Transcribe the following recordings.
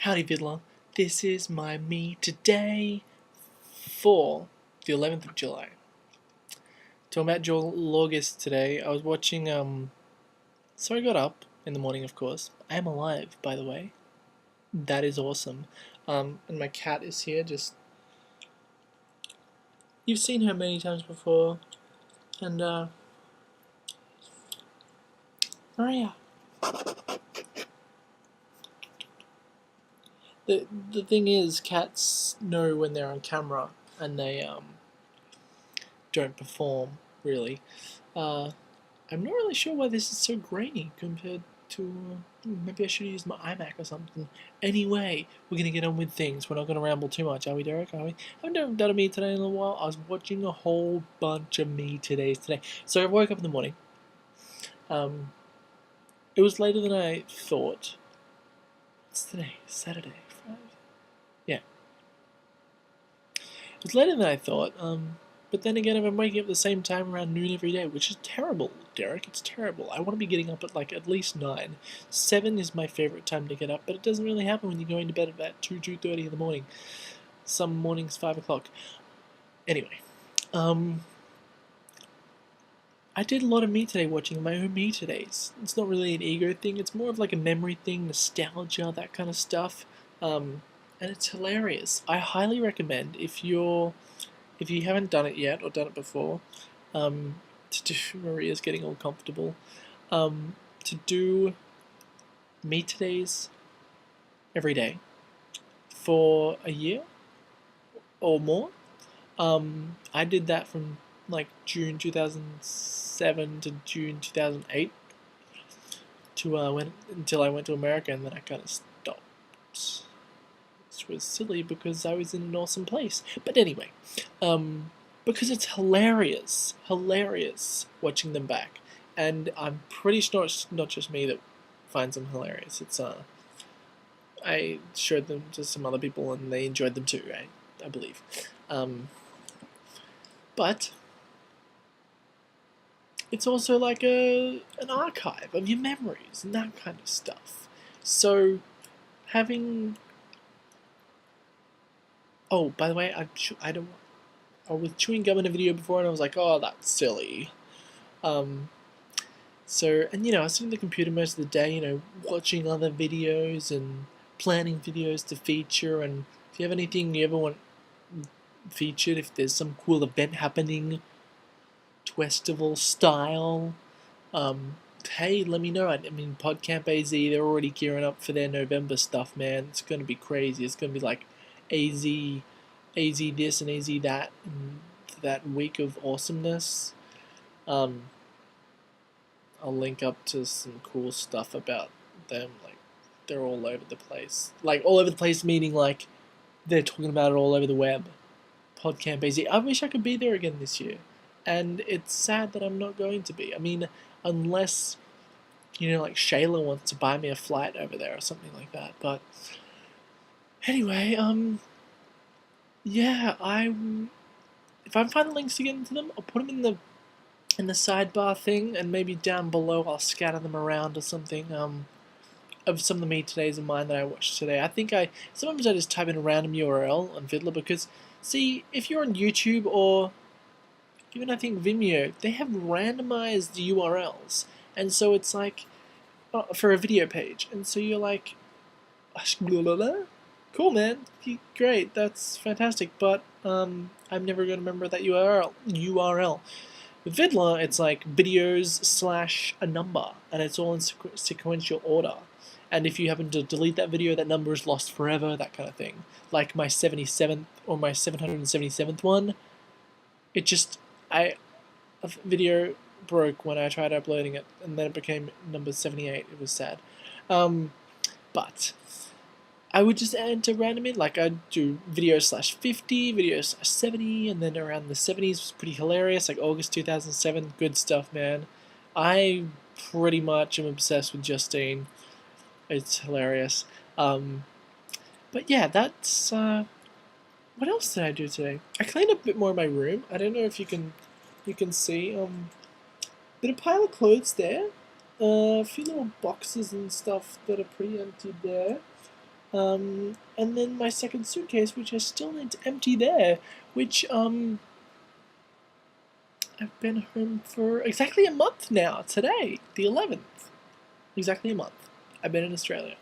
Howdy Vidler, this is my Me Today for the 11th of July. Talking about August today, I was watching, so I got up in the morning, of course. I am alive, by the way. That is awesome. And my cat is here, you've seen her many times before, and, Maria. The thing is, cats know when they're on camera, and they, don't perform, really. I'm not really sure why this is so grainy compared to... maybe I should use my iMac or something. Anyway, we're going to get on with things. We're not going to ramble too much, are we, Derek? Are we? I haven't done a Me Today in a while. I was watching a whole bunch of Me Todays today. So I woke up in the morning. It was later than I thought. What's today? Saturday? Friday? Yeah. It was later than I thought. But then again, if I'm waking up at the same time around noon every day, which is terrible, Derek, it's terrible. I want to be getting up at at least 9. 7 is my favorite time to get up, but it doesn't really happen when you're going to bed at about 2:30 in the morning. Some mornings 5 o'clock. Anyway, I did a lot of Me Today watching my own Me Todays. It's not really an ego thing, it's more of like a memory thing, nostalgia, that kind of stuff. And it's hilarious. I highly recommend if you haven't done it yet or done it before, to do Maria's getting all comfortable, to do Me Todays every day for a year or more. I did that from like June 2007 to June 2008 until I went to America, and then I kind of stopped. Which was silly because I was in an awesome place. But anyway, because it's hilarious watching them back, and I'm pretty sure it's not just me that finds them hilarious. It's I showed them to some other people and they enjoyed them too. I believe, but it's also like an archive of your memories and that kind of stuff. So having... Oh, by the way, I was chewing gum in a video before, and I was like, oh, that's silly. So, and I was sitting at the computer most of the day, watching other videos and planning videos to feature. And if you have anything you ever want featured, if there's some cool event happening, Twestival style, hey, let me know. I mean, PodCamp AZ, they're already gearing up for their November stuff, man. It's going to be crazy. It's going to be like AZ this and AZ that, and that week of awesomeness. I'll link up to some cool stuff about them. Like, they're all over the place. Like, all over the place meaning like they're talking about it all over the web. PodCamp AZ. I wish I could be there again this year, and it's sad that I'm not going to be. I mean, unless like Shayla wants to buy me a flight over there or something like that. But anyway, yeah, if I find the links to get into them, I'll put them in the sidebar thing, and maybe down below I'll scatter them around or something. Of some of the Me Todays of mine that I watched today. I think sometimes I just type in a random URL on Vidler because, see, if you're on YouTube or even I think Vimeo, they have randomized URLs, and so it's like for a video page, and so you're like, cool, man, great, that's fantastic, but I'm never going to remember that URL. With Vidler, it's like videos / a number, and it's all in sequential order. And if you happen to delete that video, that number is lost forever, that kind of thing. Like my 77th or my 777th one, a video broke when I tried uploading it, and then it became number 78. It was sad. But I would just enter random in, like I'd do video /50, video /70, and then around the 70s was pretty hilarious, like August 2007, good stuff, man. I pretty much am obsessed with Justine. It's hilarious. But yeah, that's, what else did I do today? I cleaned up a bit more in my room. I don't know if you can see, there's a pile of clothes there, a few little boxes and stuff that are pretty empty there. And then my second suitcase, which I still need to empty there, which I've been home for exactly a month now, today, the 11th. Exactly a month. I've been in Australia.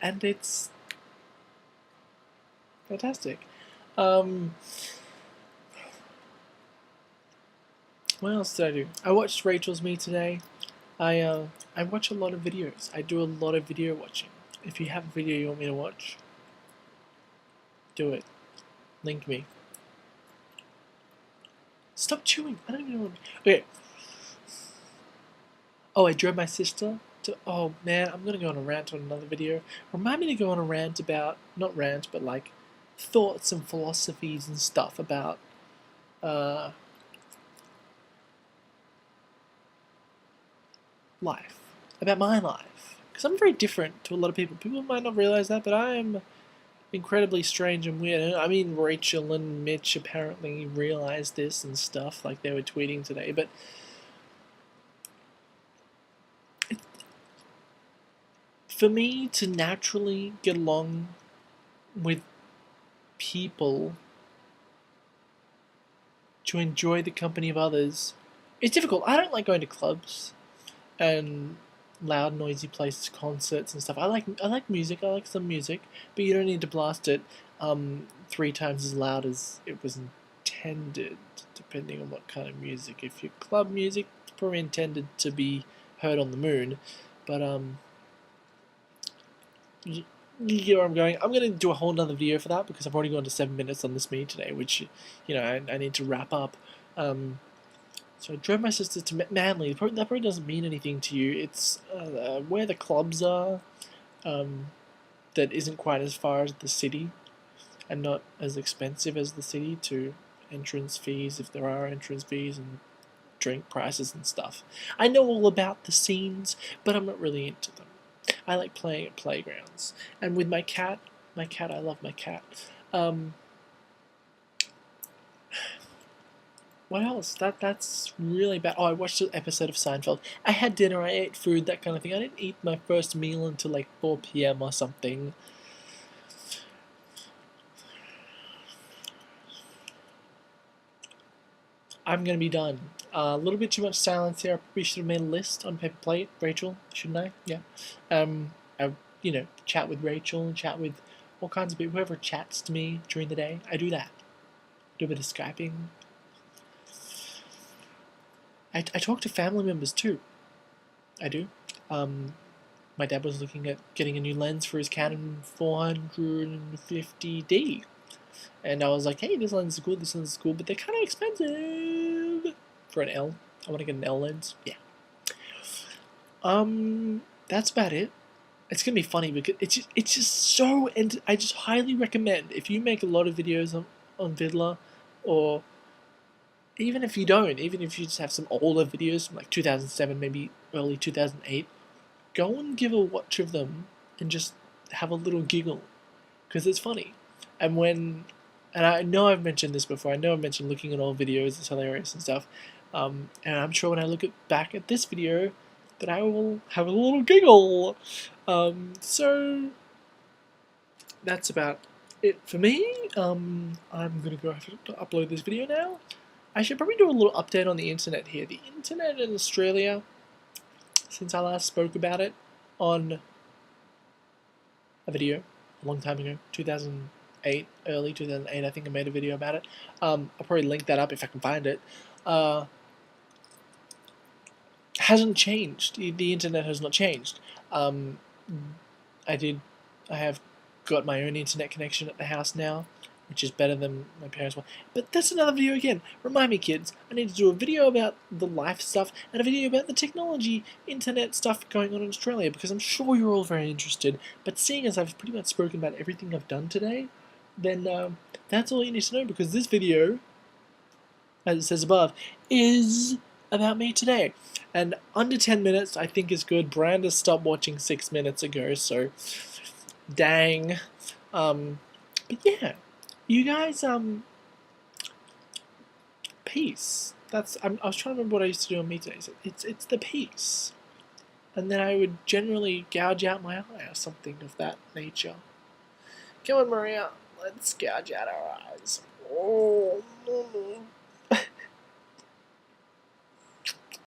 And it's fantastic. What else did I do? I watched Rachel's MeToday. I watch a lot of videos. I do a lot of video watching. If you have a video you want me to watch, do it. Link me. Stop chewing. I don't even know. Okay. Oh, I drove my sister to. Oh man, I'm gonna go on a rant on another video. Remind me to go on a rant about, not rant, but like thoughts and philosophies and stuff about life, about my life. Because I'm very different to a lot of people. People might not realize that, but I am incredibly strange and weird. I mean, Rachel and Mitch apparently realized this and stuff, like they were tweeting today, but for me to naturally get along with people, to enjoy the company of others, it's difficult. I don't like going to clubs and loud, noisy places, concerts and stuff. I like music. I like some music, but you don't need to blast it 3 times as loud as it was intended, depending on what kind of music. If you're club music, it's probably intended to be heard on the moon, but you get where I'm going. I'm going to do a whole nother video for that because I've already gone to 7 minutes on this MeToday, which, you know, I need to wrap up. So I drove my sister to Manly. That probably doesn't mean anything to you. It's where the clubs are. That isn't quite as far as the city, and not as expensive as the city. To entrance fees, if there are entrance fees, and drink prices and stuff. I know all about the scenes, but I'm not really into them. I like playing at playgrounds, and with my cat, I love my cat. What else? That's really bad. Oh, I watched an episode of Seinfeld. I had dinner, I ate food, that kind of thing. I didn't eat my first meal until like 4 p.m. or something. I'm gonna be done. A little bit too much silence here. I probably should have made a list on paper plate. Rachel, shouldn't I? Yeah. I chat with Rachel and chat with all kinds of people. Whoever chats to me during the day, I do that. Do a bit of Skyping. I talk to family members too. I do. My dad was looking at getting a new lens for his Canon 450D. And I was like, hey, this lens is cool, but they're kind of expensive for an L. I want to get an L lens. Yeah. That's about it. It's gonna be funny because it's just so, and I just highly recommend if you make a lot of videos on Vidler, or even if you don't, even if you just have some older videos from like 2007, maybe early 2008, go and give a watch of them and just have a little giggle, because it's funny. And I know I've mentioned this before, I know I've mentioned looking at old videos, it's hilarious and stuff, and I'm sure when I look back at this video that I will have a little giggle. So that's about it for me. I'm gonna go have to upload this video now. I should probably do a little update on the internet here. The internet in Australia, since I last spoke about it on a video a long time ago, 2008, early 2008, I think I made a video about it. I'll probably link that up if I can find it. Hasn't changed. The internet has not changed. I have got my own internet connection at the house now, which is better than my parents' one. But that's another video again. Remind me, kids, I need to do a video about the life stuff and a video about the technology, internet stuff going on in Australia, because I'm sure you're all very interested. But seeing as I've pretty much spoken about everything I've done today, then that's all you need to know, because this video, as it says above, is about me today. And under 10 minutes, I think is good. Branda stopped watching 6 minutes ago, so dang. But yeah, you guys, peace. I was trying to remember what I used to do on MeTodays. It's the peace. And then I would generally gouge out my eye or something of that nature. Come on, Maria. Let's gouge out our eyes.